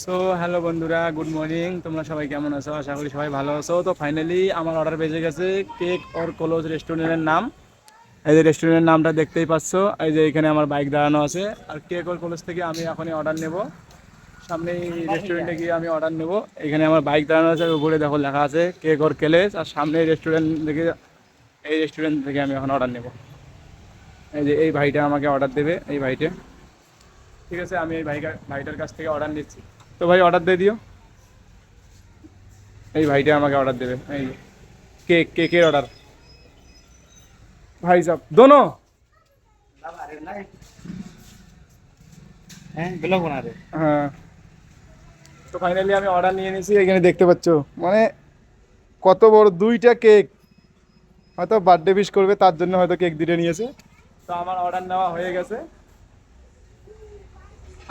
So hello বন্ধুরা, good morning. তোমরা সবাই কেমন আছো? আশা করি সবাই ভালো আছো। তো ফাইনালি আমার অর্ডার বেজে গেছে। কেক অর কলোজ রেস্টুরেন্টের নাম। এই যে রেস্টুরেন্টের নামটা দেখতেই পাচ্ছ। এই যে এখানে আমার বাইক দাঁড়ানো আছে। আর কেক অর কলোজ থেকে আমি এখনই অর্ডার নেব। সামনে রেস্টুরেন্টে গিয়ে আমি অর্ডার নেব। এখানে আমার বাইক দাঁড়ানো আছে, আর উপরে দেখো লেখা আছে কেক অর কেলেজ। আর সামনে রেস্টুরেন্ট থেকে, এই রেস্টুরেন্ট থেকে আমি এখন অর্ডার নেব। এই যে এই ভাইটা আমাকে অর্ডার দেবে, এই ভাইটা। ঠিক আছে, আমি এই ভাইটার কাছ থেকে অর্ডার নিচ্ছি। তো ভাই অর্ডার দিয়ে দিও। এই ভাইটা আমাকে অর্ডার দেবে। এই কেকের অর্ডার। ভাই সাব দোনো। হ্যাঁ। তো ফাইনালি আমি অর্ডার নিয়ে নিয়েছি। এখানে দেখতে পাচ্ছ, মানে কত বড় দুইটা কেক। হয়তো বার্থডে উইশ করবে, তার জন্য হয়তো কেক দুটো নিয়েছে। তো আমার অর্ডার নেওয়া হয়ে গেছে।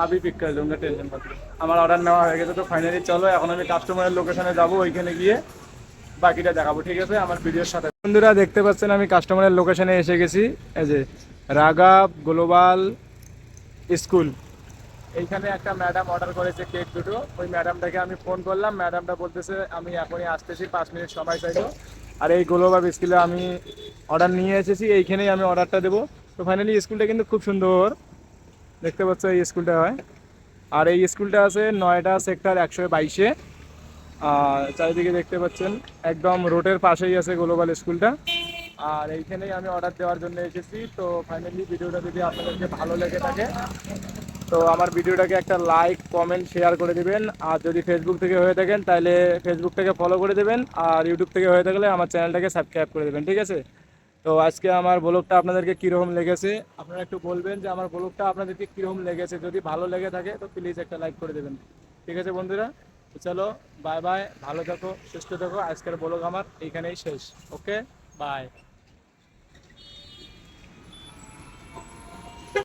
আবি পিক করে দেবো, টেনশন পাচ্ছি। আমার অর্ডার নেওয়া হয়ে গেছে। তো ফাইনালি চলো এখন আমি কাস্টমারের লোকেশনে যাবো, ওইখানে গিয়ে বাকিটা দেখাবো। ঠিক আছে, আমার ভিডিওর সাথে। বন্ধুরা দেখতে পাচ্ছেন আমি কাস্টমারের লোকেশনে এসে গেছি। এই যে রাগাব গ্লোবাল স্কুল। এইখানে একটা ম্যাডাম অর্ডার করেছে কেক দুটো। ওই ম্যাডামটাকে আমি ফোন করলাম, ম্যাডামটা বলতেছে আমি এখনই আসতেছি, 5 মিনিট সময় চাইলো। আর এই গ্লোবাল স্কুলে আমি অর্ডার নিয়ে এসেছি, এইখানেই আমি অর্ডারটা দেবো। তো ফাইনালি স্কুলটা কিন্তু খুব সুন্দর, দেখতে পাচ্ছ এই স্কুলটা হয়। আর এই স্কুলটা আছে নয়ডা সেক্টর 122-এ। আর চারিদিকে দেখতে পাচ্ছেন একদম রোডের পাশেই আছে গ্লোবাল স্কুলটা। আর এইখানেই আমি অর্ডার দেওয়ার জন্য এসেছি। তো ফাইনালি ভিডিওটা যদি আপনাদেরকে ভালো লেগে থাকে, তো আমার ভিডিওটাকে একটা লাইক কমেন্ট শেয়ার করে দিবেন। আর যদি ফেসবুক থেকে হয়ে থাকেন তাহলে ফেসবুকটাকে ফলো করে দেবেন। আর ইউটিউব থেকে হয়ে থাকলে আমার চ্যানেলটাকে সাবস্ক্রাইব করে দেবেন। ঠিক আছে। তো আজকে আমার ব্লগটা আপনাদেরকে কীরকম লেগেছে আপনারা একটু বলবেন, যে আমার ব্লগটা আপনাদেরকে কীরকম লেগেছে। যদি ভালো লেগে থাকে তো প্লিজ একটা লাইক করে দেবেন। ঠিক আছে বন্ধুরা, তো চলো বাই বাই, ভালো থাকো, সুস্থ থাকো। আজকের ব্লগ আমার এইখানেই শেষ। ওকে, বাই।